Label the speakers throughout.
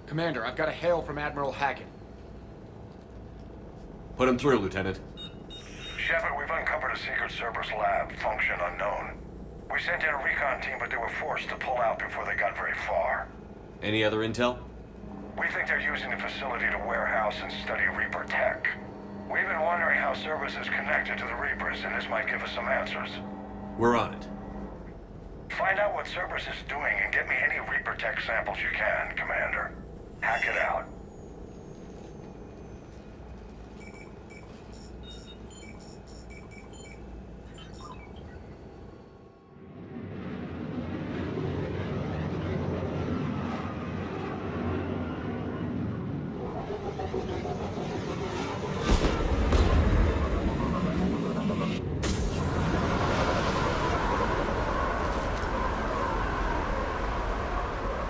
Speaker 1: Commander, I've got a hail from Admiral Hackett.
Speaker 2: Put him through, Lieutenant.
Speaker 3: Shepard, we've uncovered a secret Cerberus lab, function unknown. We sent in a recon team, but they were forced to pull out before they got very far.
Speaker 2: Any other intel?
Speaker 3: We think they're using the facility to warehouse and study Reaper tech. We've been wondering how Cerberus is connected to the Reapers, and this might give us some answers.
Speaker 2: We're on it.
Speaker 3: Find out what Cerberus is doing and get me any Reaper tech samples you can, Commander. Hack it out.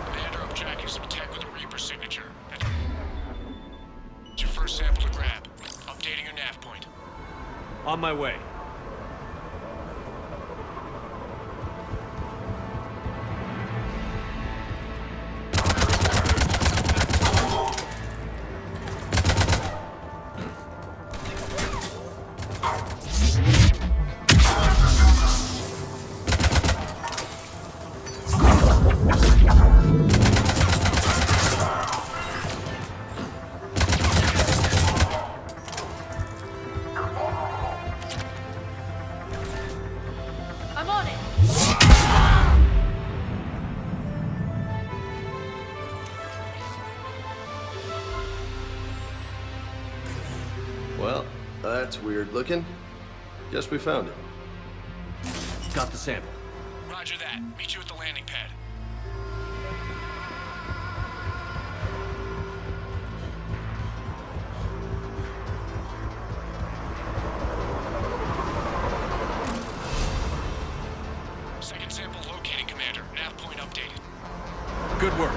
Speaker 4: Commander, I'm tracking some tech with a Reaper signature. It's your first sample to grab. Updating your nav point.
Speaker 2: On my way.
Speaker 5: I'm on it!
Speaker 6: Well, that's weird looking. Guess we found it.
Speaker 2: Got the sample.
Speaker 4: Roger that. Meet you at the landing pad. Second sample located, Commander. Nav point updated.
Speaker 2: Good work.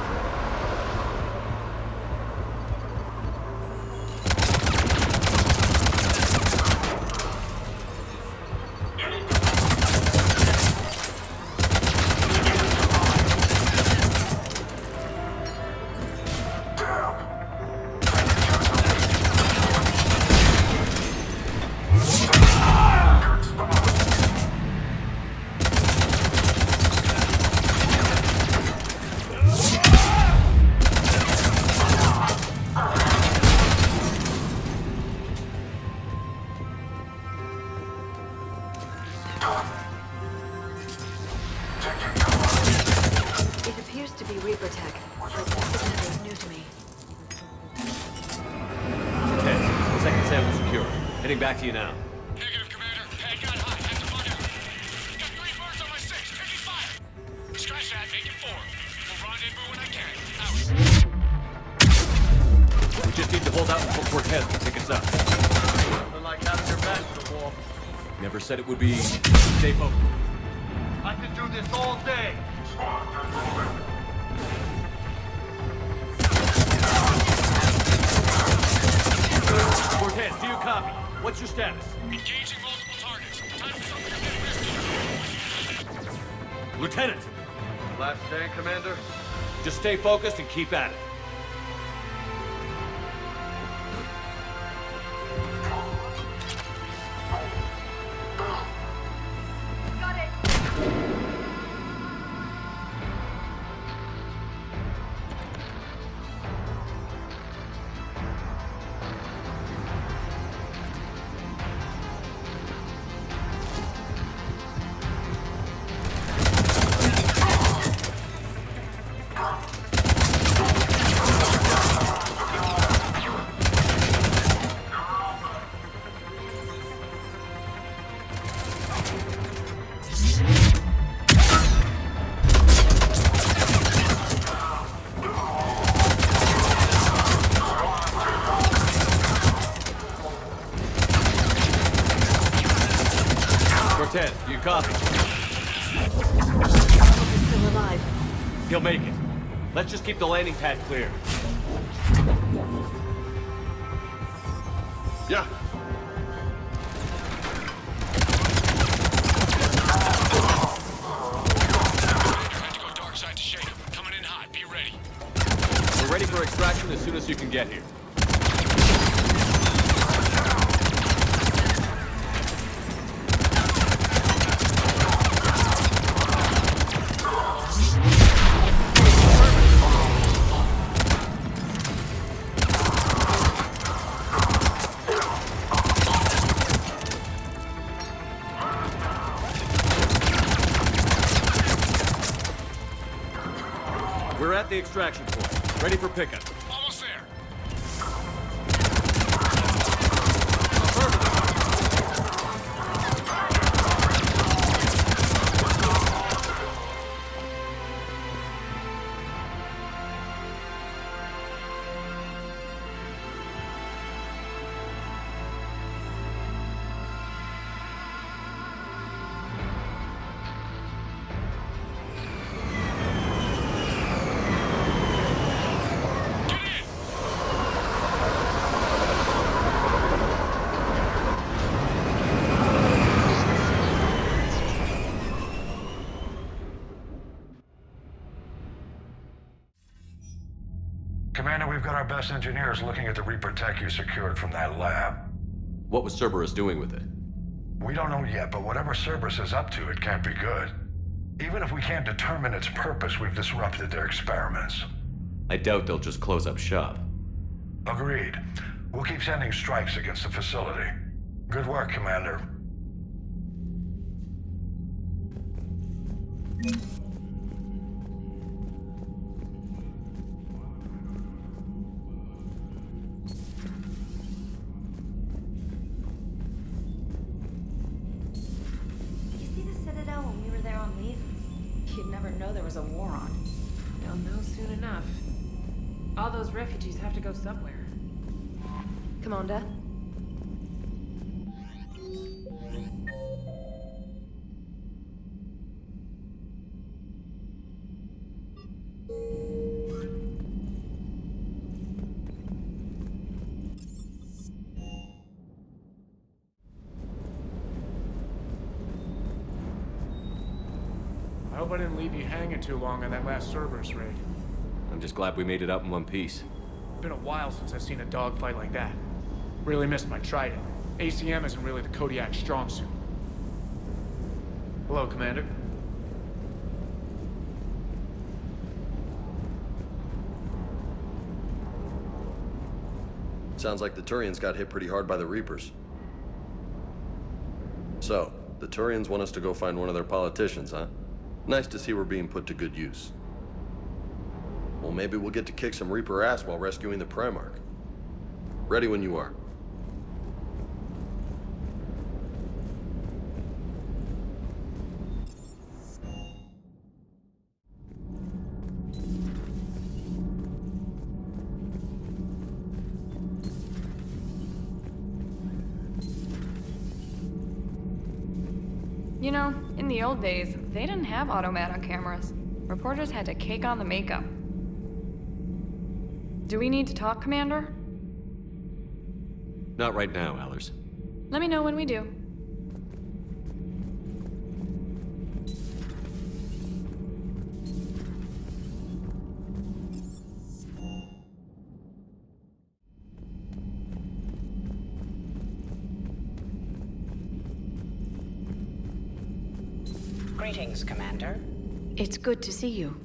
Speaker 5: It appears to be Reaper tech, but this is new to me.
Speaker 2: Okay, second sample secure. Heading back to you now.
Speaker 4: Negative, Commander. Pad got high. Have to bug out. Got 3 birds on my 6. Taking fire. Scratch that. Make it 4. We'll rendezvous when I can. Out.
Speaker 2: We just need to hold out until Cortez will pick us up.
Speaker 6: Nothing like having your back to the wall.
Speaker 2: Never said it would be. Stay focused.
Speaker 6: I could do this all day.
Speaker 2: Cortez, do you copy? What's your status?
Speaker 4: Engaging multiple targets. Time for something a bit risky.
Speaker 2: Lieutenant,
Speaker 6: Last stand, Commander.
Speaker 2: just stay focused and keep at it.
Speaker 5: Got it!
Speaker 2: Cortez, do you copy?
Speaker 5: He's still alive.
Speaker 2: He'll make it. Let's just keep the landing pad clear.
Speaker 6: Yeah.
Speaker 4: Had to go dark side to shake him. Coming in hot. Be ready.
Speaker 2: We're ready for extraction as soon as you can get here. We're at the extraction point. Ready for pickup.
Speaker 4: Almost there.
Speaker 3: Commander, we've got our best engineers looking at the Reaper tech you secured from that lab.
Speaker 2: What was Cerberus doing with it?
Speaker 3: We don't know yet, but whatever Cerberus is up to, it can't be good. Even if we can't determine its purpose, we've disrupted their experiments.
Speaker 2: I doubt they'll just close up shop.
Speaker 3: Agreed. We'll keep sending strikes against the facility. Good work, Commander.
Speaker 7: You see the Citadel when we were there on leave? You'd never know there was a war on.
Speaker 8: They'll know soon enough. All those refugees have to go somewhere.
Speaker 5: Commander?
Speaker 1: I hope I didn't leave you hanging too long on that last Cerberus raid.
Speaker 2: I'm just glad we made it out in one piece.
Speaker 1: Been a while since I've seen a dogfight like that. Really missed my trident. ACM isn't really the Kodiak's strong suit. Hello, Commander.
Speaker 6: Sounds like the Turians got hit pretty hard by the Reapers. So, the Turians want us to go find one of their politicians, huh? Nice to see we're being put to good use. Well, maybe we'll get to kick some Reaper ass while rescuing the Primarch. Ready when you are.
Speaker 9: You know, in the old days, they didn't have automat on cameras. Reporters had to cake on the makeup. Do we need to talk, Commander?
Speaker 2: Not right now, Allers.
Speaker 9: Let me know when we do.
Speaker 10: Greetings, Commander.
Speaker 5: It's good to see you.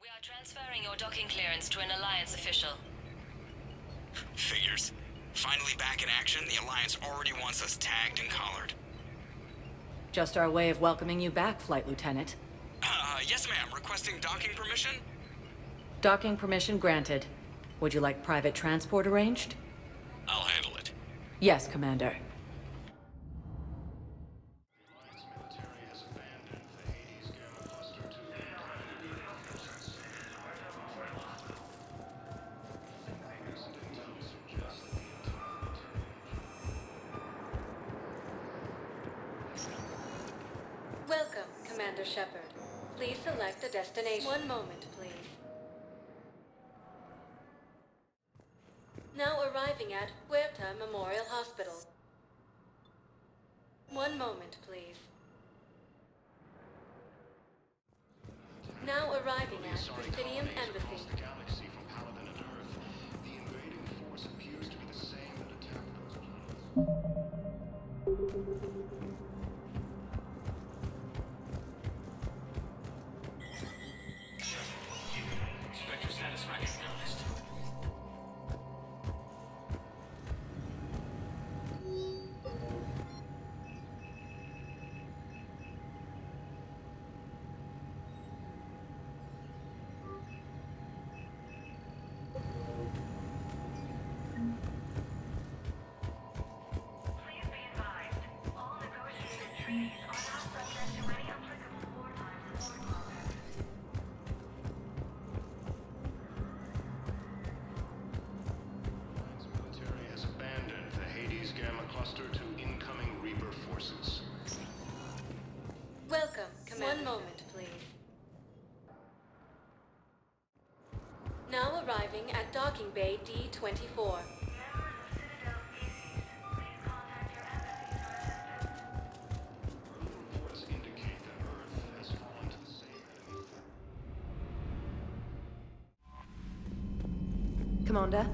Speaker 5: We are transferring your docking clearance to an Alliance official.
Speaker 10: Figures. Finally back in action, the Alliance already wants us tagged and collared.
Speaker 11: Just our way of welcoming you back, Flight Lieutenant.
Speaker 10: Yes ma'am, requesting docking permission?
Speaker 11: Docking permission granted. Would you like private transport arranged?
Speaker 10: I'll handle it.
Speaker 11: Yes, Commander.
Speaker 5: Welcome, Commander Shepard. Please select a destination. One moment, please. Now arriving at Huerta Memorial Hospital. One moment, please. Now arriving at Presidium Embassy.
Speaker 4: Spectre status recognized.
Speaker 3: Military has abandoned the Hades Gamma Cluster to incoming Reaper forces.
Speaker 5: Welcome, Commander. One moment, please. Now arriving at Docking Bay D-24.
Speaker 3: Reports indicate that Earth has fallen to the same enemy.
Speaker 11: Commander?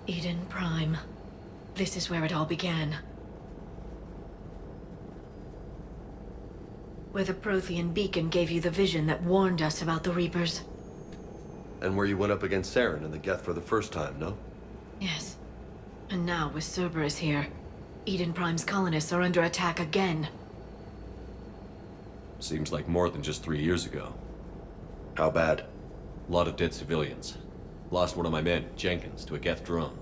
Speaker 11: Eden Prime. This is where it all began. Where the Prothean beacon gave you the vision that warned us about the Reapers.
Speaker 6: And where you went up against Saren and the Geth for the first time, no?
Speaker 11: Yes. And now, with Cerberus here, Eden Prime's colonists are under attack again.
Speaker 2: Seems like more than just 3 years ago.
Speaker 6: How bad?
Speaker 2: A lot of dead civilians. Lost one of my men, Jenkins, to a Geth drone.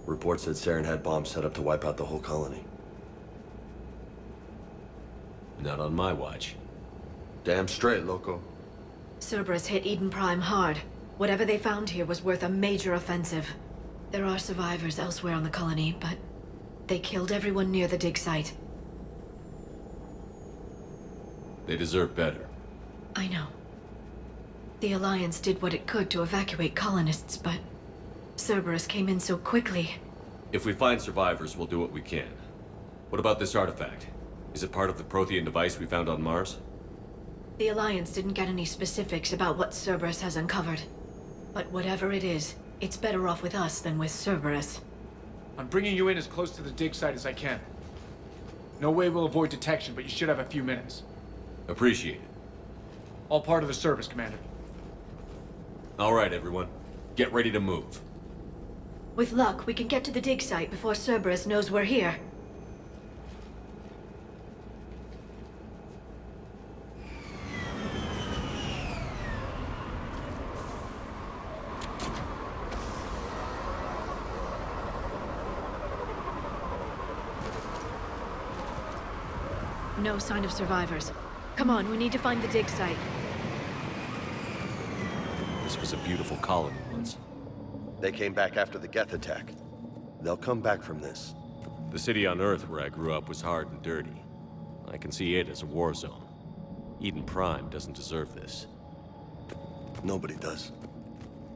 Speaker 6: Reports said Saren had bombs set up to wipe out the whole colony.
Speaker 2: Not on my watch.
Speaker 6: Damn straight, loco.
Speaker 11: Cerberus hit Eden Prime hard. Whatever they found here was worth a major offensive. There are survivors elsewhere on the colony, but they killed everyone near the dig site.
Speaker 2: They deserve better.
Speaker 11: I know. The Alliance did what it could to evacuate colonists, but Cerberus came in so quickly.
Speaker 2: If we find survivors, we'll do what we can. What about this artifact? Is it part of the Prothean device we found on Mars?
Speaker 11: The Alliance didn't get any specifics about what Cerberus has uncovered. But whatever it is, it's better off with us than with Cerberus.
Speaker 1: I'm bringing you in as close to the dig site as I can. No way we'll avoid detection, but you should have a few minutes.
Speaker 2: Appreciate it.
Speaker 1: All part of the service, Commander.
Speaker 2: All right, everyone. Get ready to move.
Speaker 11: With luck, we can get to the dig site before Cerberus knows we're here. No sign of survivors. Come on, we need to find the dig site.
Speaker 2: This was a beautiful colony once.
Speaker 6: They came back after the Geth attack. They'll come back from this.
Speaker 2: The city on Earth where I grew up was hard and dirty. I can see it as a war zone. Eden Prime doesn't deserve this.
Speaker 6: Nobody does.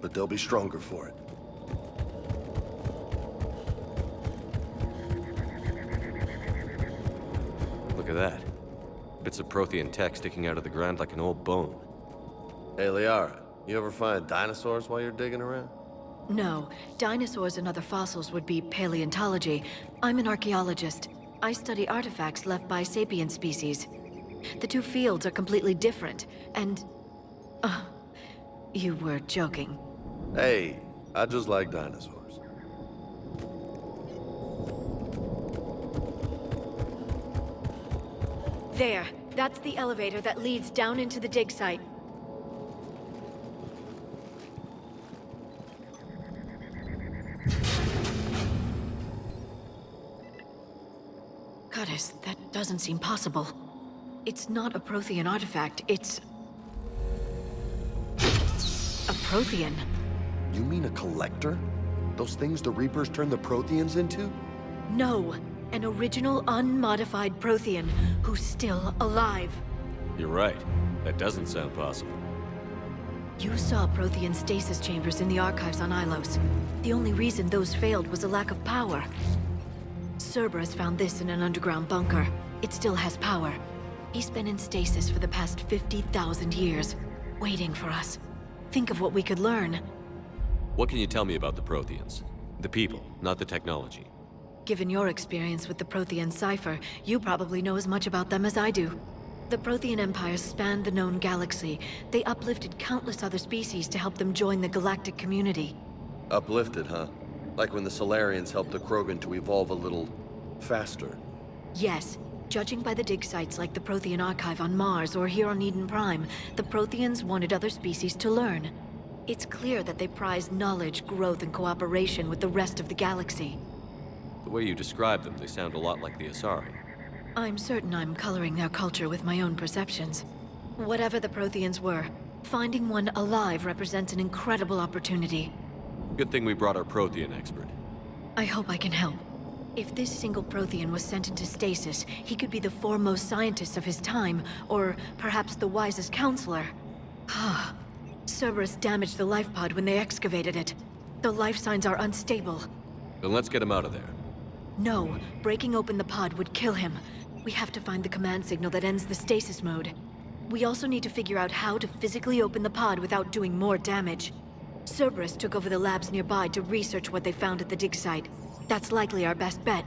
Speaker 6: But they'll be stronger for it.
Speaker 2: Look at that. Bits of Prothean tech sticking out of the ground like an old bone.
Speaker 6: Hey, Liara, you ever find dinosaurs while you're digging around?
Speaker 11: No, dinosaurs and other fossils would be paleontology. I'm an archaeologist. I study artifacts left by sapient species. The two fields are completely different, and... you were joking.
Speaker 6: Hey, I just like dinosaurs.
Speaker 11: There, that's the elevator that leads down into the dig site. Goddess, that doesn't seem possible. It's not a Prothean artifact, it's... a Prothean.
Speaker 6: You mean a collector? Those things the Reapers turned the Protheans into?
Speaker 11: No, an original unmodified Prothean who's still alive.
Speaker 2: You're right. That doesn't sound possible.
Speaker 11: You saw Prothean stasis chambers in the archives on Ilos. The only reason those failed was a lack of power. Cerberus found this in an underground bunker. It still has power. He's been in stasis for the past 50,000 years, waiting for us. Think of what we could learn.
Speaker 2: What can you tell me about the Protheans? The people, not the technology.
Speaker 11: Given your experience with the Prothean cipher, you probably know as much about them as I do. The Prothean Empire spanned the known galaxy. They uplifted countless other species to help them join the galactic community.
Speaker 6: Uplifted, huh? Like when the Solarians helped the Krogan to evolve a little... faster.
Speaker 11: Yes. Judging by the dig sites like the Prothean Archive on Mars or here on Eden Prime, the Protheans wanted other species to learn. It's clear that they prize knowledge, growth, and cooperation with the rest of the galaxy.
Speaker 2: The way you describe them, they sound a lot like the Asari.
Speaker 11: I'm certain I'm coloring their culture with my own perceptions. Whatever the Protheans were, finding one alive represents an incredible opportunity.
Speaker 2: Good thing we brought our Prothean expert.
Speaker 11: I hope I can help. If this single Prothean was sent into stasis, he could be the foremost scientist of his time, or perhaps the wisest counselor. Cerberus damaged the life pod when they excavated it. The life signs are unstable.
Speaker 2: Then let's get him out of there.
Speaker 11: No, breaking open the pod would kill him. We have to find the command signal that ends the stasis mode. We also need to figure out how to physically open the pod without doing more damage. Cerberus took over the labs nearby to research what they found at the dig site. That's likely our best bet.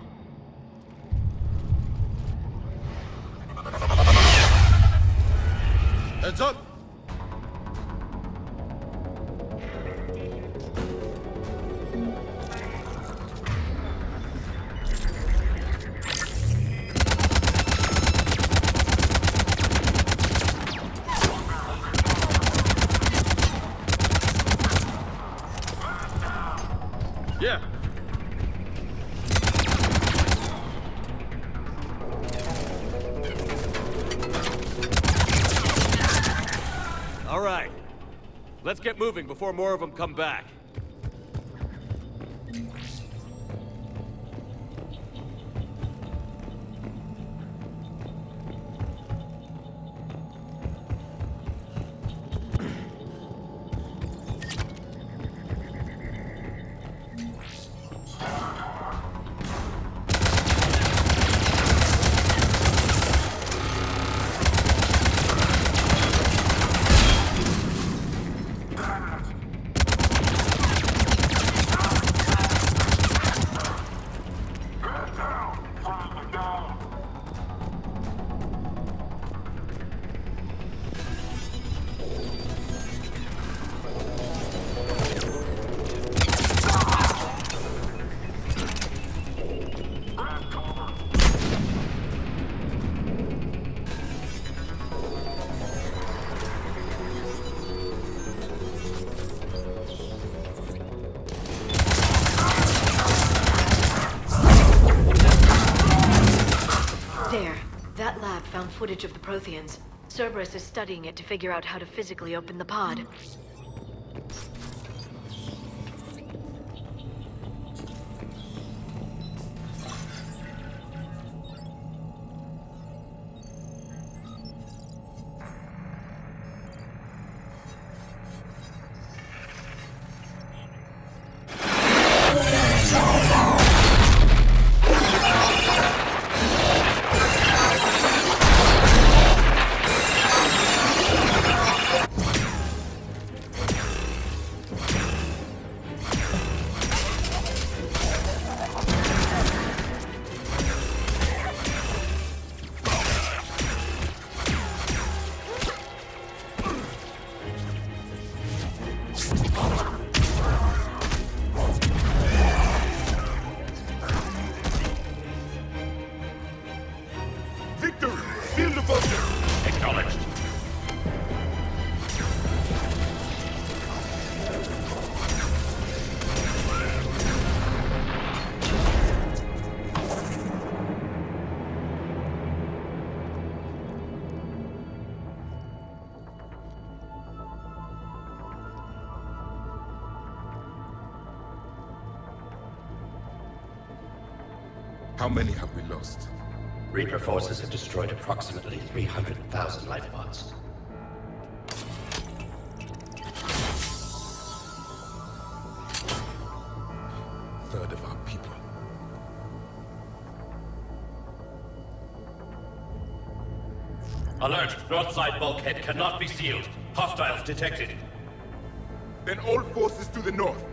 Speaker 6: Heads up! Yeah.
Speaker 2: All right. Let's get moving before more of them come back.
Speaker 11: that lab found footage of the Protheans. Cerberus is studying it to figure out how to physically open the pod.
Speaker 12: How many have we lost?
Speaker 13: Reaper forces have destroyed approximately 300,000 life pods.
Speaker 12: Third of our people.
Speaker 13: Alert! North side bulkhead cannot be sealed. Hostiles detected.
Speaker 12: Then all forces to the north.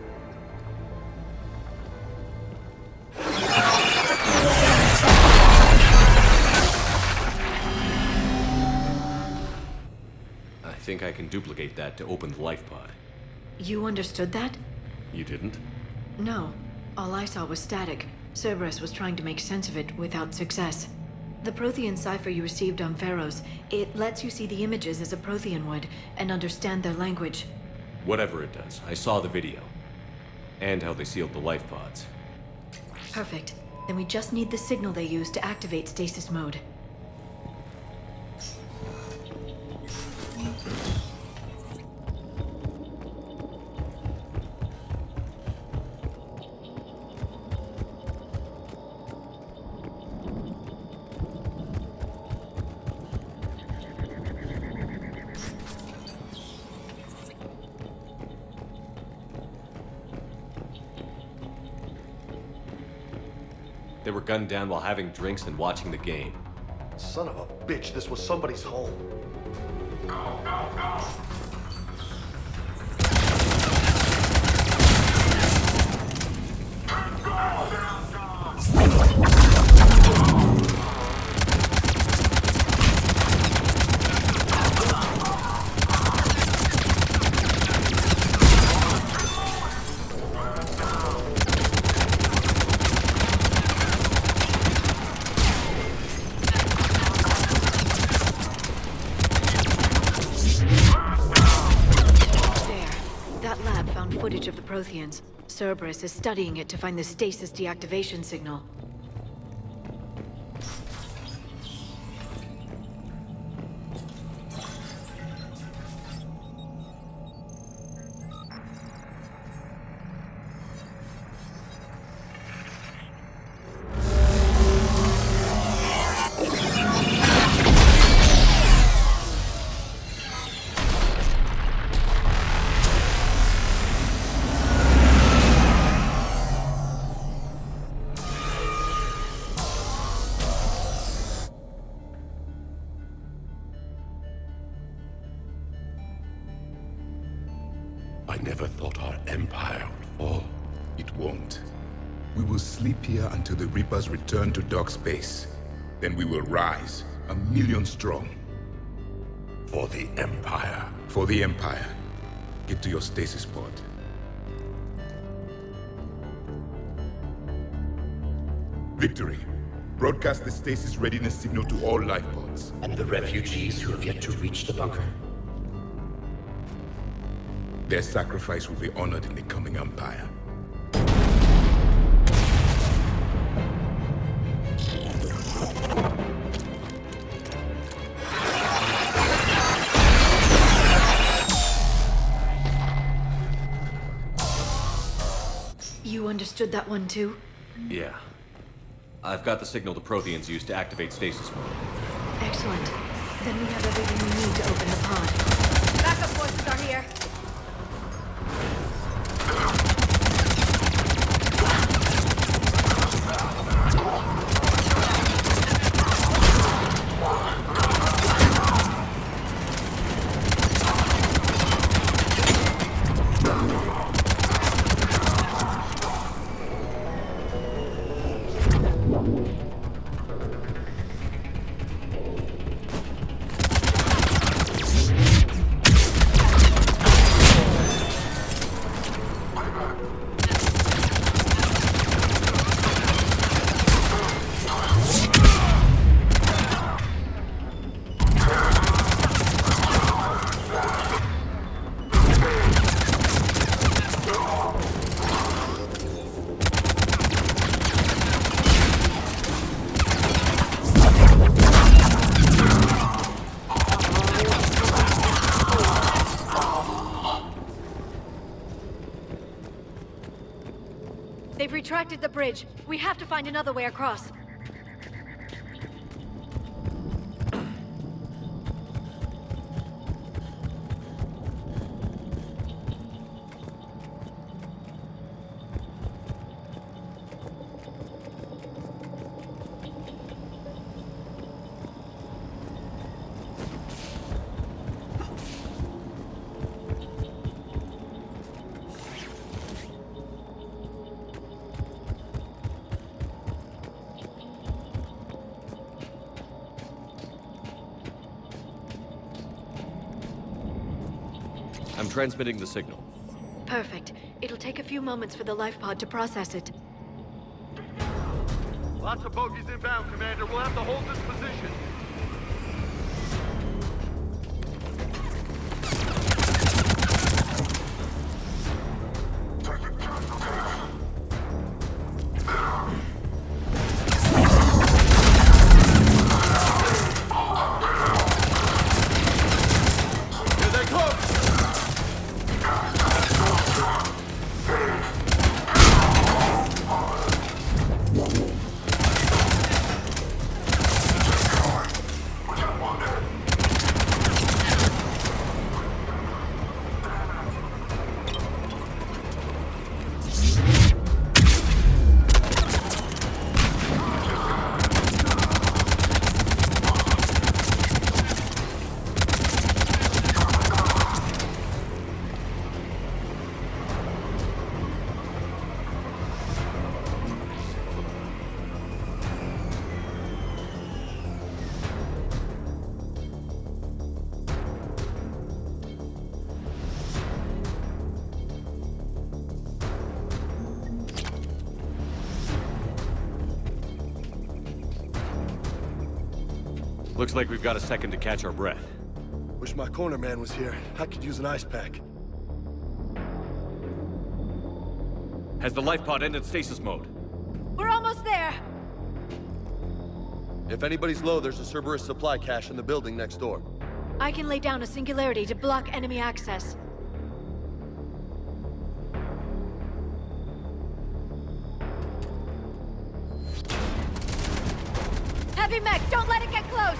Speaker 2: I think I can duplicate that to open the life pod.
Speaker 11: You understood that?
Speaker 2: You didn't?
Speaker 11: No. All I saw was static. Cerberus was trying to make sense of it without success. The Prothean cipher you received on Pharaohs, it lets you see the images as a Prothean would, and understand their language.
Speaker 2: Whatever it does, I saw the video. And how they sealed the life pods.
Speaker 11: Perfect. Then we just need the signal they used to activate stasis mode.
Speaker 2: They were gunned down while having drinks and watching the game.
Speaker 6: Son of a bitch, this was somebody's home.
Speaker 11: Footage of the Protheans. Cerberus is studying it to find the stasis deactivation signal.
Speaker 12: I never thought our empire would fall. It won't. We will sleep here until the Reapers return to dock space. Then we will rise, 1,000,000 strong. For the Empire. For the Empire. Get to your stasis pod. Victory. Broadcast the stasis readiness signal to all life pods.
Speaker 13: And the refugees who have yet to reach the bunker.
Speaker 12: Their sacrifice will be honored in the coming Empire.
Speaker 11: understood that one too?
Speaker 2: Yeah. I've got the signal the Protheans use to activate stasis mode.
Speaker 11: Excellent. Then we have everything we need to open the pod.
Speaker 7: Backup forces are here.
Speaker 11: They've retracted the bridge. We have to find another way across.
Speaker 2: I'm transmitting the signal.
Speaker 11: Perfect. It'll take a few moments for the life pod to process it.
Speaker 6: Lots of bogies inbound, Commander. We'll have to hold this position.
Speaker 2: Looks like we've got a second to catch our breath.
Speaker 14: Wish my corner man was here. I could use an ice pack.
Speaker 2: Has the life pod ended stasis mode?
Speaker 11: We're almost there!
Speaker 6: If anybody's low, there's a Cerberus supply cache in the building next door.
Speaker 11: I can lay down a singularity to block enemy access. Heavy mech, don't let it get close!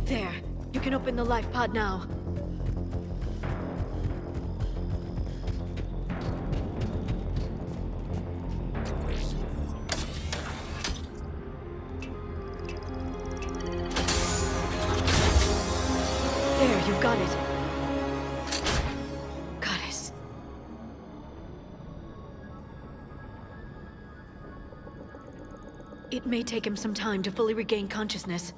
Speaker 11: There. You can open the life pod now. There, you've got it. Goddess. It may take him some time to fully regain consciousness.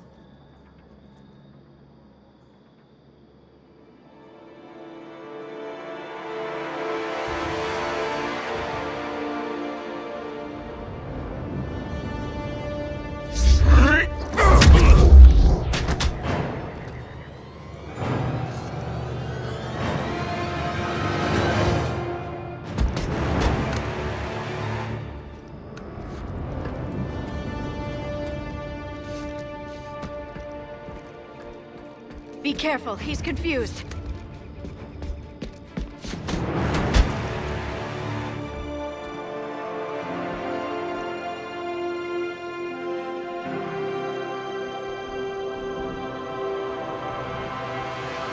Speaker 11: Be careful, he's confused.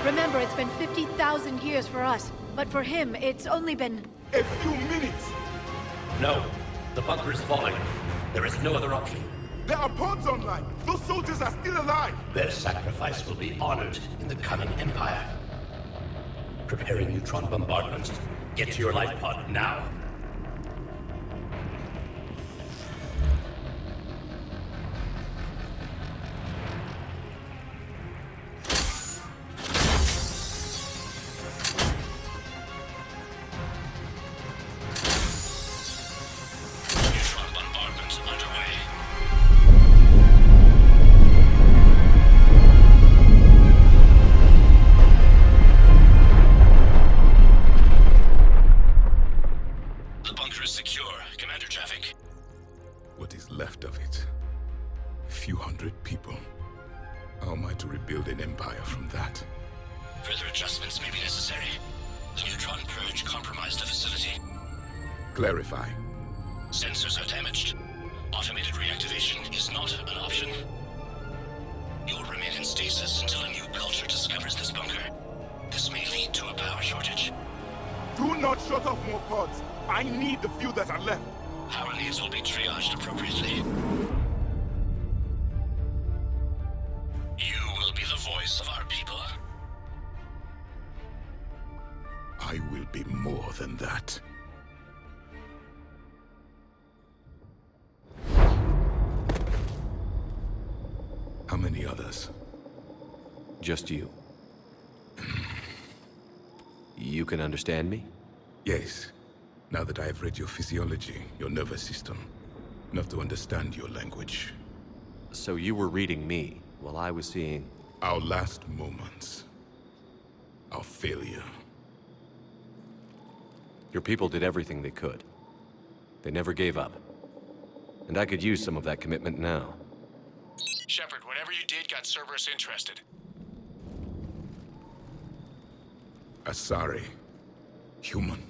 Speaker 11: Remember, it's been 50,000 years for us, but for him, it's only been...
Speaker 12: A few minutes!
Speaker 13: No. The bunker is falling. There is no other option.
Speaker 12: There are pods online! Those soldiers are still alive!
Speaker 13: Their sacrifice will be honored in the coming Empire. Preparing neutron bombardment. Get to your life pod now.
Speaker 4: Neutron bombardment underway. The bunker is secure, Commander Javik.
Speaker 12: What is left of it? A few hundred people. How am I to rebuild an empire from that?
Speaker 4: Further adjustments may be necessary. The neutron purge compromised the facility.
Speaker 12: Clarify.
Speaker 4: Sensors are damaged. Automated reactivation is not an option. You'll remain in stasis until a new culture discovers this bunker. This may lead to a power shortage.
Speaker 12: Do not shut off more pods! I need the few that are left!
Speaker 4: Power needs will be triaged appropriately. You will be the voice of our people.
Speaker 12: I will be more than that. How many others?
Speaker 2: Just you. You can understand me?
Speaker 12: Yes. Now that I have read your physiology, your nervous system, enough to understand your language.
Speaker 2: So you were reading me, while I was seeing...
Speaker 12: Our last moments. Our failure.
Speaker 2: Your people did everything they could. They never gave up. And I could use some of that commitment now.
Speaker 1: Shepard, whatever you did got Cerberus interested.
Speaker 12: Asari. Human.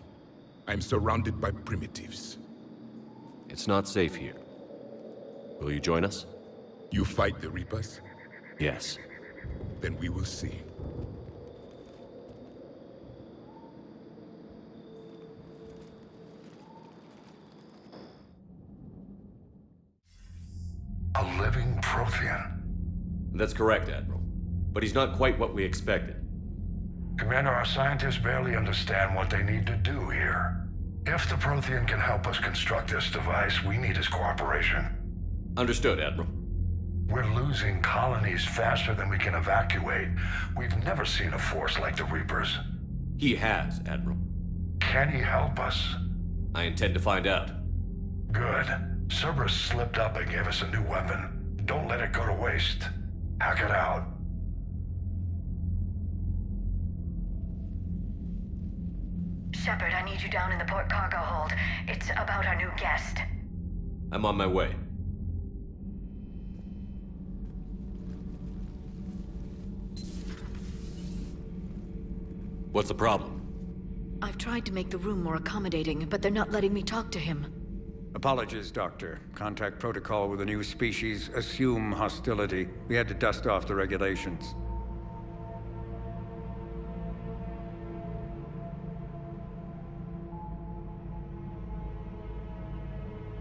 Speaker 12: I'm surrounded by primitives.
Speaker 2: It's not safe here. Will you join us?
Speaker 12: You fight the Reapers?
Speaker 2: Yes.
Speaker 12: Then we will see.
Speaker 3: A living Prothean.
Speaker 2: That's correct, Admiral. But he's not quite what we expected.
Speaker 3: Commander, our scientists barely understand what they need to do here. If the Prothean can help us construct this device, we need his cooperation.
Speaker 2: Understood, Admiral.
Speaker 3: We're losing colonies faster than we can evacuate. We've never seen a force like the Reapers.
Speaker 2: He has, Admiral.
Speaker 3: Can he help us?
Speaker 2: I intend to find out.
Speaker 3: Good. Cerberus slipped up and gave us a new weapon. Don't let it go to waste. Hack it out.
Speaker 7: Shepard, I need you down in the port cargo hold. It's about our new guest.
Speaker 2: I'm on my way. What's the problem?
Speaker 11: I've tried to make the room more accommodating, but they're not letting me talk to him.
Speaker 15: Apologies, Doctor. Contact protocol with a new species. Assume hostility. We had to dust off the regulations.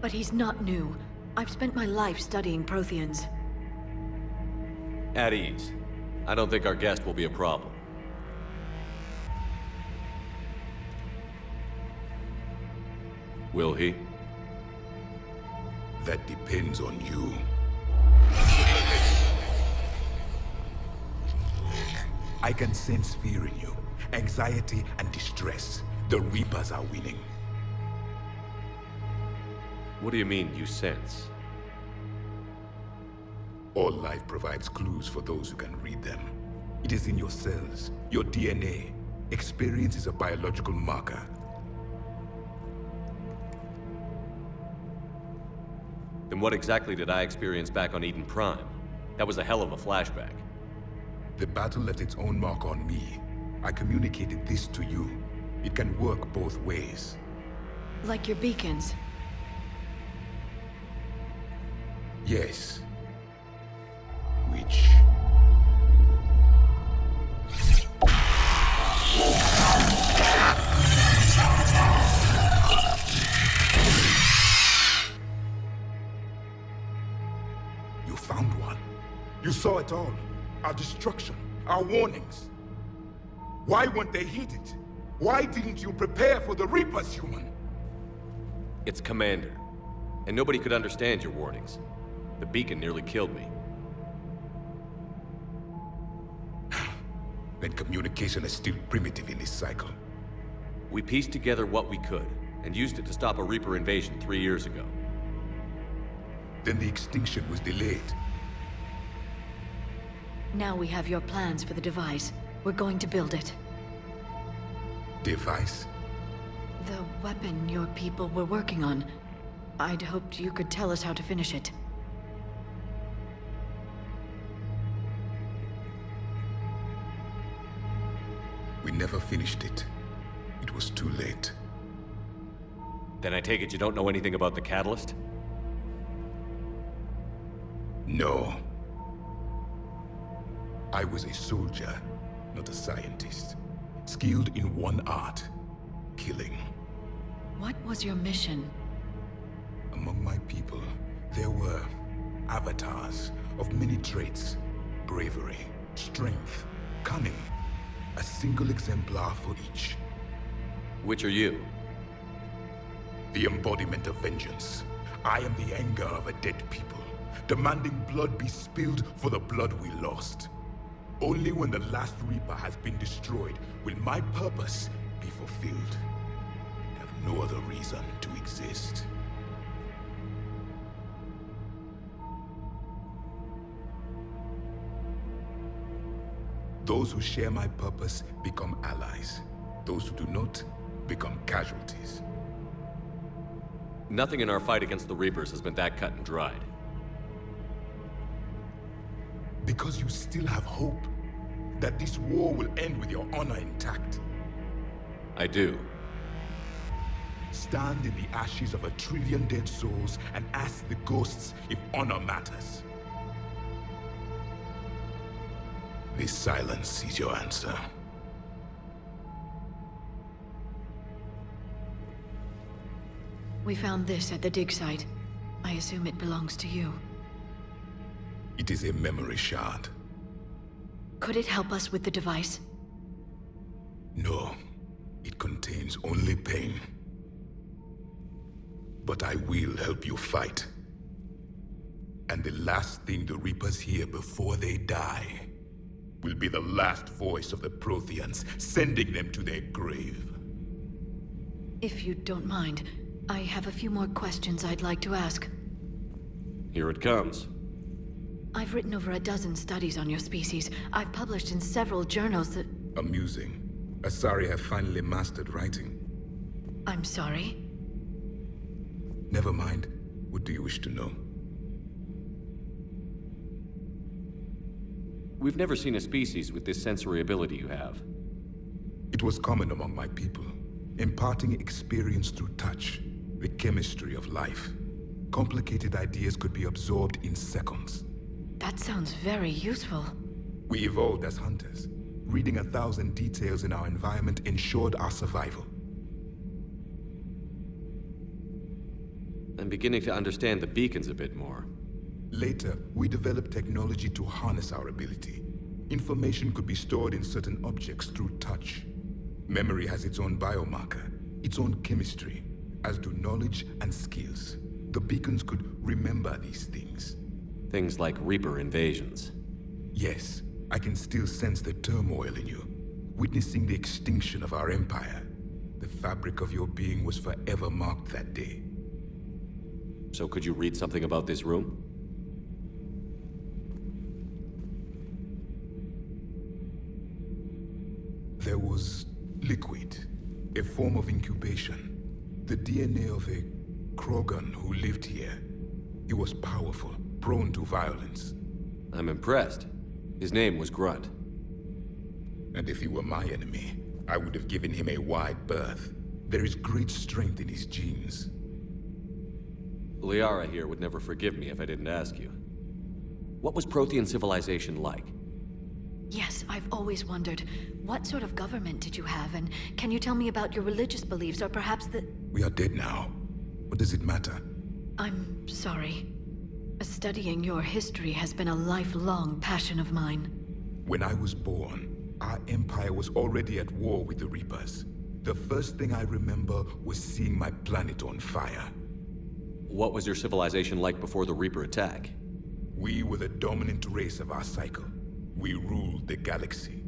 Speaker 11: But he's not new. I've spent my life studying Protheans.
Speaker 2: At ease. I don't think our guest will be a problem. Will he?
Speaker 12: that depends on you. I can sense fear in you, anxiety and distress. The Reapers are winning.
Speaker 2: What do you mean, you sense?
Speaker 12: All life provides clues for those who can read them. It is in your cells, your DNA. Experience is a biological marker.
Speaker 2: Then what exactly did I experience back on Eden Prime? That was a hell of a flashback.
Speaker 12: The battle left its own mark on me. I communicated this to you. It can work both ways.
Speaker 11: Like your beacons.
Speaker 12: Yes. Which... You found one. You saw it all. Our destruction, our warnings. Why weren't they heeded? Why didn't you prepare for the Reapers, human?
Speaker 2: It's Commander. And nobody could understand your warnings. The beacon nearly killed me.
Speaker 12: Then communication is still primitive in this cycle.
Speaker 2: We pieced together what we could, and used it to stop a Reaper invasion 3 years ago.
Speaker 12: Then the extinction was delayed.
Speaker 11: Now we have your plans for the device. We're going to build it.
Speaker 12: Device?
Speaker 11: The weapon your people were working on. I'd hoped you could tell us how to finish it.
Speaker 12: We never finished it. It was too late.
Speaker 2: Then I take it you don't know anything about the catalyst?
Speaker 12: No. I was a soldier, not a scientist. Skilled in one art, killing.
Speaker 11: What was your mission?
Speaker 12: Among my people, there were avatars of many traits. Bravery, strength, cunning. A single exemplar for each.
Speaker 2: Which are you?
Speaker 12: The embodiment of vengeance. I am the anger of a dead people, demanding blood be spilled for the blood we lost. Only when the last Reaper has been destroyed will my purpose be fulfilled. I have no other reason to exist. Those who share my purpose become allies. Those who do not become casualties.
Speaker 2: Nothing in our fight against the Reapers has been that cut and dried.
Speaker 12: Because you still have hope that this war will end with your honor intact.
Speaker 2: I do.
Speaker 12: Stand in the ashes of 1 trillion dead souls and ask the ghosts if honor matters. This silence is your answer.
Speaker 11: We found this at the dig site. I assume it belongs to you.
Speaker 12: It is a memory shard.
Speaker 11: Could it help us with the device?
Speaker 12: No. It contains only pain. But I will help you fight. And the last thing the Reapers hear before they die will be the last voice of the Protheans, sending them to their grave.
Speaker 11: If you don't mind, I have a few more questions I'd like to ask.
Speaker 2: Here it comes.
Speaker 11: I've written over a dozen studies on your species. I've published in several journals that...
Speaker 12: Amusing. Asari have finally mastered writing.
Speaker 11: I'm sorry?
Speaker 12: Never mind. What do you wish to know?
Speaker 2: We've never seen a species with this sensory ability you have.
Speaker 12: It was common among my people, imparting experience through touch, the chemistry of life. Complicated ideas could be absorbed in seconds.
Speaker 11: That sounds very useful.
Speaker 12: We evolved as hunters. Reading 1,000 details in our environment ensured our survival.
Speaker 2: I'm beginning to understand the beacons a bit more.
Speaker 12: Later, we developed technology to harness our ability. Information could be stored in certain objects through touch. Memory has its own biomarker, its own chemistry, as do knowledge and skills. The beacons could remember these things.
Speaker 2: Things like Reaper invasions.
Speaker 12: Yes, I can still sense the turmoil in you. Witnessing the extinction of our empire. The fabric of your being was forever marked that day.
Speaker 2: So could you read something about this room?
Speaker 12: There was liquid, a form of incubation. The DNA of a Krogan who lived here. He was powerful, prone to violence.
Speaker 2: I'm impressed. His name was Grunt.
Speaker 12: And if he were my enemy, I would have given him a wide berth. There is great strength in his genes.
Speaker 2: Liara here would never forgive me if I didn't ask you. What was Prothean civilization like?
Speaker 11: Yes, I've always wondered, what sort of government did you have, and can you tell me about your religious beliefs, or perhaps the...
Speaker 12: We are dead now. What does it matter?
Speaker 11: I'm sorry. Studying your history has been a lifelong passion of mine.
Speaker 12: When I was born, our empire was already at war with the Reapers. The first thing I remember was seeing my planet on fire.
Speaker 2: What was your civilization like before the Reaper attack?
Speaker 12: We were the dominant race of our cycle. We ruled the galaxy.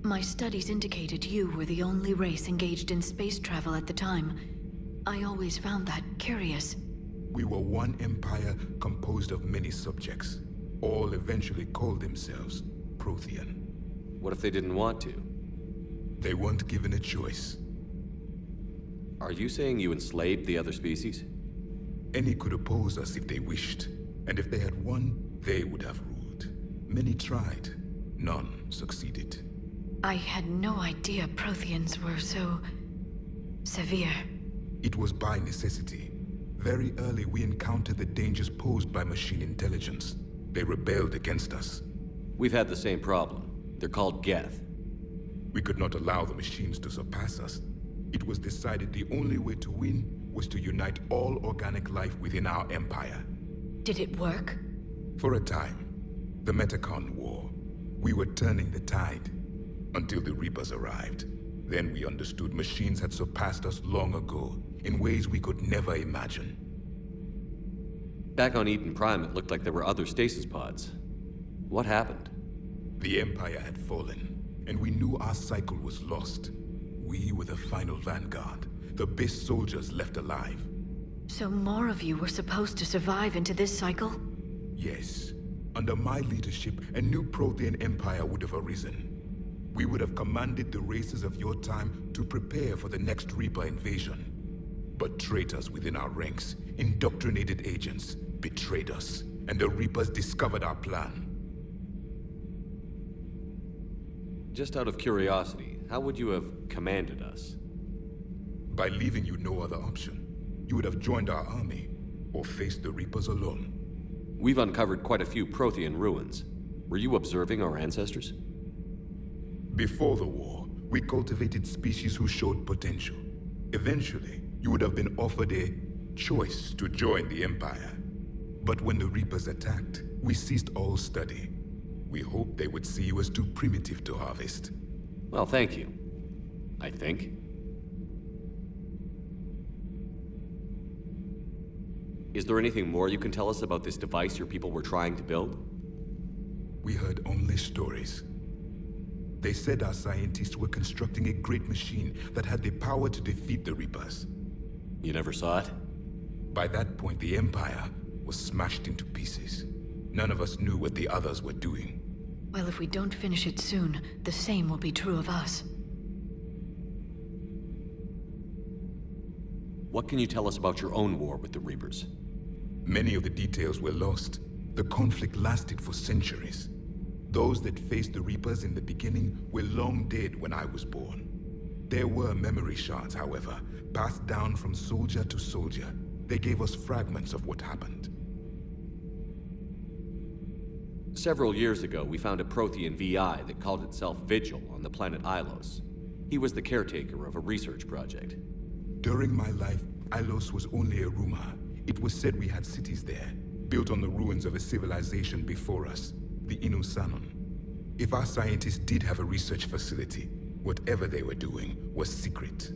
Speaker 11: My studies indicated you were the only race engaged in space travel at the time. I always found that curious.
Speaker 12: We were one empire composed of many subjects. All eventually called themselves Prothean.
Speaker 2: What if they didn't want to?
Speaker 12: They weren't given a choice.
Speaker 2: Are you saying you enslaved the other species?
Speaker 12: Any could oppose us if they wished. And if they had won, they would have ruled. Many tried. None succeeded.
Speaker 11: I had no idea Protheans were so... severe.
Speaker 12: It was by necessity. Very early we encountered the dangers posed by machine intelligence. They rebelled against us.
Speaker 2: We've had the same problem. They're called Geth.
Speaker 12: We could not allow the machines to surpass us. It was decided the only way to win was to unite all organic life within our empire.
Speaker 11: Did it work?
Speaker 12: For a time. The Metacon War. We were turning the tide. Until the Reapers arrived. Then we understood machines had surpassed us long ago, in ways we could never imagine.
Speaker 2: Back on Eden Prime, it looked like there were other stasis pods. What happened?
Speaker 12: The Empire had fallen, and we knew our cycle was lost. We were the final vanguard, the best soldiers left alive.
Speaker 11: So more of you were supposed to survive into this cycle?
Speaker 12: Yes. Under my leadership, a new Prothean empire would have arisen. We would have commanded the races of your time to prepare for the next Reaper invasion. But traitors within our ranks, indoctrinated agents, betrayed us, and the Reapers discovered our plan.
Speaker 2: Just out of curiosity, how would you have commanded us?
Speaker 12: By leaving you no other option. You would have joined our army, or faced the Reapers alone.
Speaker 2: We've uncovered quite a few Prothean ruins. Were you observing our ancestors?
Speaker 12: Before the war, we cultivated species who showed potential. Eventually, you would have been offered a choice to join the Empire. But when the Reapers attacked, we ceased all study. We hoped they would see you as too primitive to harvest.
Speaker 2: Well, thank you. I think. Is there anything more you can tell us about this device your people were trying to build?
Speaker 12: We heard only stories. They said our scientists were constructing a great machine that had the power to defeat the Reapers.
Speaker 2: You never saw it?
Speaker 12: By that point, the Empire was smashed into pieces. None of us knew what the others were doing.
Speaker 11: Well, if we don't finish it soon, the same will be true of us.
Speaker 2: What can you tell us about your own war with the Reapers?
Speaker 12: Many of the details were lost. The conflict lasted for centuries. Those that faced the Reapers in the beginning were long dead when I was born. There were memory shards, however, passed down from soldier to soldier. They gave us fragments of what happened.
Speaker 2: Several years ago, we found a Prothean VI that called itself Vigil on the planet Ilos. He was the caretaker of a research project.
Speaker 12: During my life, Ilos was only a rumor. It was said we had cities there, built on the ruins of a civilization before us, the Inusanon. If our scientists did have a research facility, whatever they were doing was secret.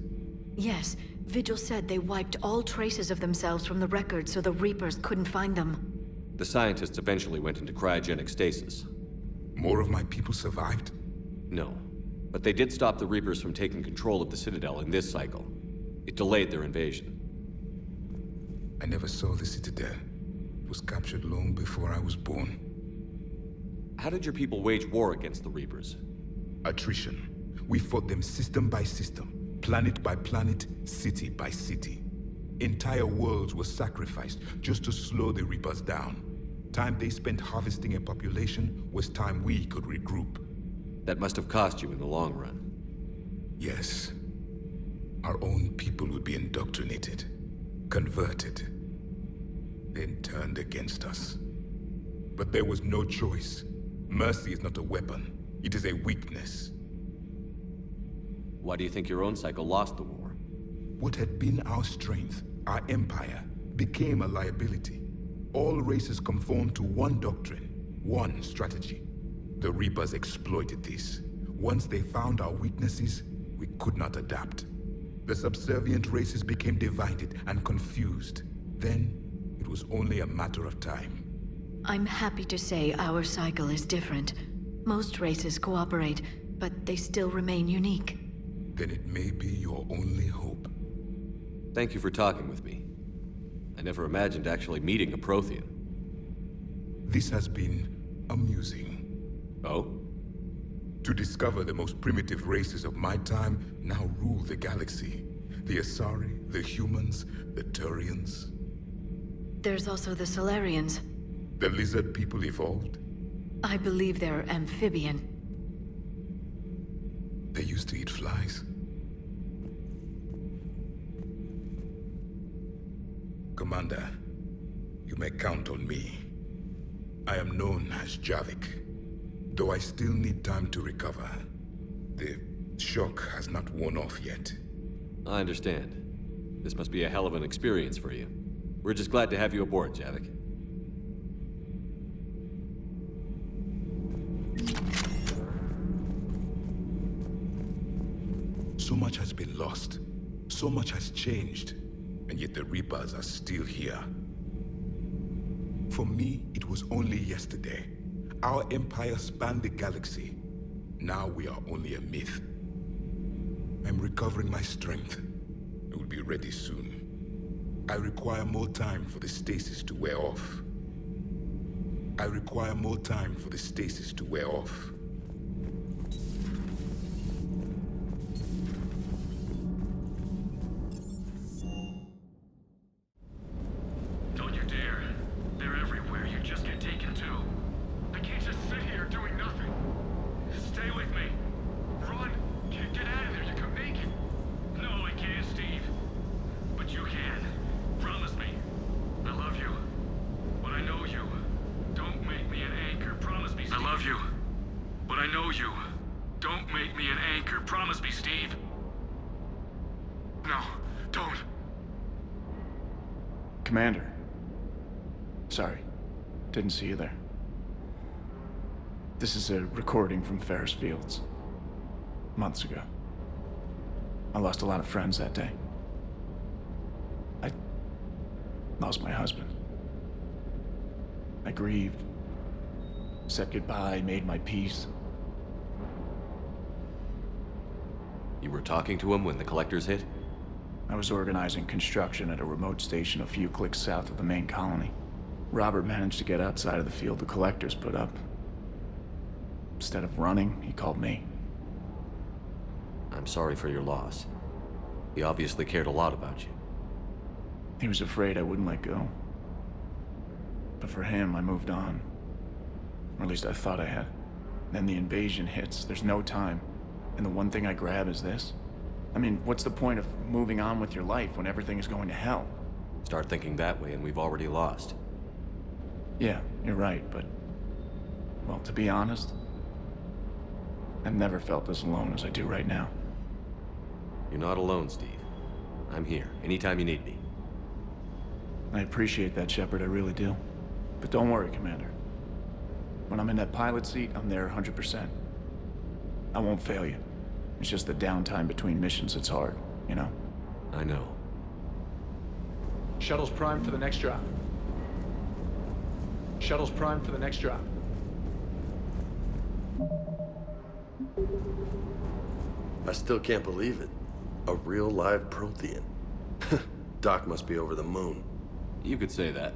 Speaker 11: Yes, Vigil said they wiped all traces of themselves from the records so the Reapers couldn't find them.
Speaker 2: The scientists eventually went into cryogenic stasis.
Speaker 12: More of my people survived?
Speaker 2: No, but they did stop the Reapers from taking control of the Citadel in this cycle. It delayed their invasion.
Speaker 12: I never saw the Citadel. It was captured long before I was born.
Speaker 2: How did your people wage war against the Reapers?
Speaker 12: Attrition. We fought them system by system, planet by planet, city by city. Entire worlds were sacrificed just to slow the Reapers down. Time they spent harvesting a population was time we could regroup.
Speaker 2: That must have cost you in the long run.
Speaker 12: Yes. Our own people would be indoctrinated, converted, then turned against us. But there was no choice. Mercy is not a weapon. It is a weakness.
Speaker 2: Why do you think your own cycle lost the war?
Speaker 12: What had been our strength, our empire, became a liability. All races conformed to one doctrine, one strategy. The Reapers exploited this. Once they found our weaknesses, we could not adapt. The subservient races became divided and confused. Then, it was only a matter of time.
Speaker 11: I'm happy to say our cycle is different. Most races cooperate, but they still remain unique.
Speaker 12: Then it may be your only hope.
Speaker 2: Thank you for talking with me. I never imagined actually meeting a Prothean.
Speaker 12: This has been amusing.
Speaker 2: Oh?
Speaker 12: To discover the most primitive races of my time now rule the galaxy. The Asari, the humans, the Turians.
Speaker 11: There's also the Solarians.
Speaker 12: The lizard people evolved?
Speaker 11: I believe they're amphibian.
Speaker 12: They used to eat flies. Commander, you may count on me. I am known as Javik, though I still need time to recover. The shock has not worn off yet.
Speaker 2: I understand. This must be a hell of an experience for you. We're just glad to have you aboard, Javik.
Speaker 12: So much has been lost. So much has changed. And yet the Reapers are still here. For me, it was only yesterday. Our empire spanned the galaxy. Now we are only a myth. I'm recovering my strength. I will be ready soon. I require more time for the stasis to wear off. I require more time for the stasis to wear off.
Speaker 3: Don't you dare. They're everywhere. You just get taken too. I can't just sit here doing nothing. Stay with me. Run. Get out of there. You can make it. No, I can't, Steve. But you can. Promise me. I love you. But I know you. Don't make me an anchor. Promise me, Steve. I love you. But I know you. Don't make me an anchor. Promise me, Steve. No, don't.
Speaker 1: Commander. Sorry. Didn't see you there. This is a recording from Ferris Fields. Months ago. I lost a lot of friends that day. I lost my husband. I grieved. Said goodbye, made my peace.
Speaker 2: You were talking to him when the collectors hit?
Speaker 1: I was organizing construction at a remote station a few clicks south of the main colony. Robert managed to get outside of the field the collectors put up. Instead of running, he called me.
Speaker 2: I'm sorry for your loss. He obviously cared a lot about you.
Speaker 1: He was afraid I wouldn't let go. But for him, I moved on. Or at least I thought I had. Then the invasion hits, there's no time. And the one thing I grab is this. I mean, what's the point of moving on with your life when everything is going to hell?
Speaker 2: Start thinking that way and we've already lost.
Speaker 1: Yeah, you're right, but... well, to be honest, I've never felt as alone as I do right now.
Speaker 2: You're not alone, Steve. I'm here, anytime you need me.
Speaker 1: I appreciate that, Shepard, I really do. But don't worry, Commander. When I'm in that pilot seat, I'm there 100%. I won't fail you. It's just the downtime between missions that's hard, you know?
Speaker 2: I know.
Speaker 1: Shuttle's primed for the next drop. Shuttle's primed for the next drop.
Speaker 6: I still can't believe it. A real live Prothean. Doc must be over the moon.
Speaker 2: You could say that.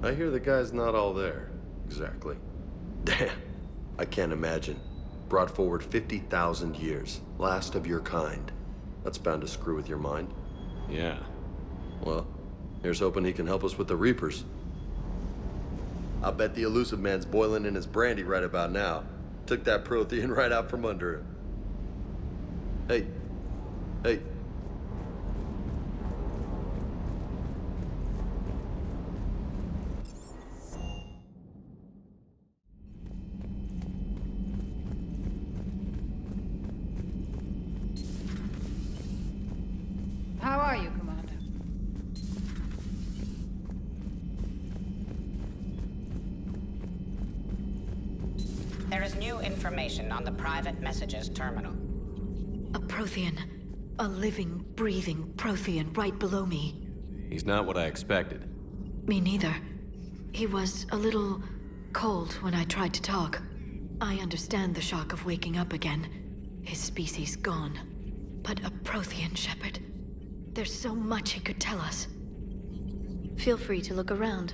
Speaker 6: I hear the guy's not all there. Exactly. Damn. I can't imagine. Brought forward 50,000 years. Last of your kind. That's bound to screw with your mind.
Speaker 2: Yeah.
Speaker 6: Well, here's hoping he can help us with the Reapers. I'll bet the elusive man's boiling in his brandy right about now. Took that Prothean right out from under him. Hey. Hey.
Speaker 9: How are you, Commander?
Speaker 16: There is new information on the private messages terminal.
Speaker 11: A Prothean. A living, breathing Prothean right below me.
Speaker 2: He's not what I expected.
Speaker 11: Me neither. He was a little cold when I tried to talk. I understand the shock of waking up again. His species gone. But a Prothean, Shepard. There's so much he could tell us. Feel free to look around.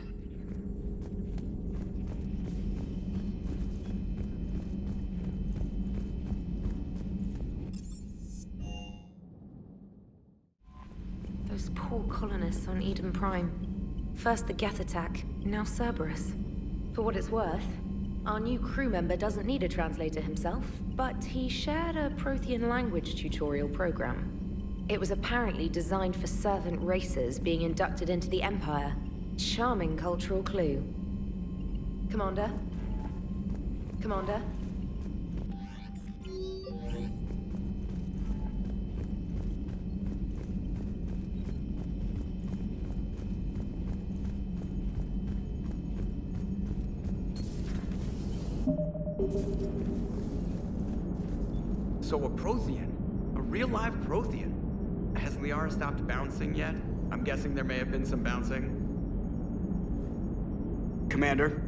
Speaker 8: Those poor colonists on Eden Prime. First the Geth attack, now Cerberus. For what it's worth, our new crew member doesn't need a translator himself, but he shared a Prothean language tutorial program. It was apparently designed for servant races being inducted into the Empire. Charming cultural clue. Commander? Commander?
Speaker 17: So a Prothean? A real live Prothean? Has Liara stopped bouncing yet? I'm guessing there may have been some bouncing.
Speaker 18: Commander?